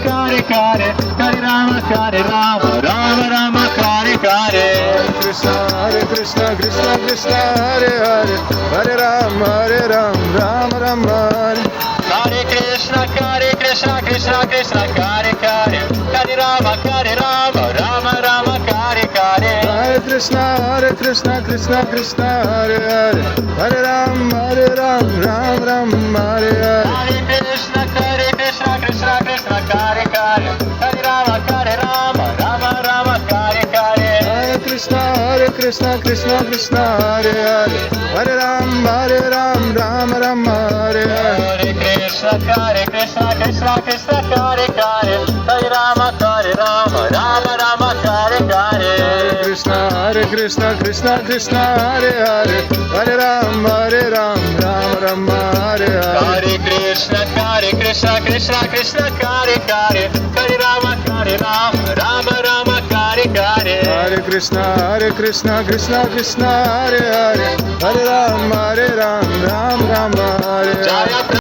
Kare Kare, Hare Rama Rama Rama Kare Kare. Hare Krishna, Krishna Krishna, Hare Hare, Hare Rama, Rama Rama, Hare. Hare Krishna, Krishna Krishna, Kare Kare, Hare Rama Rama Rama Kare Kare. Hare Krishna, Krishna Krishna, Hare Hare, Hare Rama, Rama Rama, Hare Hare. Hare Krishna, Krishna Krishna, Kare Kare, Hare Rama Rama Rama Kare Kare. Hare Krishna, Krishna Krishna, Hare Hare, Hare Rama, Rama Rama, Hare Hare. Hare Krishna, Krishna Krishna, Kare Kare, Hare Rama Rama Rama Kare Kare. Hare Krishna, Krishna Krishna, Hare Hare, Hare Rama, Rama Rama, Hare Hare. Hare Krishna, Krishna Kare Kare, Hare Rama Rama Rama Kare Kare. Hare Krishna, Krishna Krishna, Hare Hare, Hare Rama,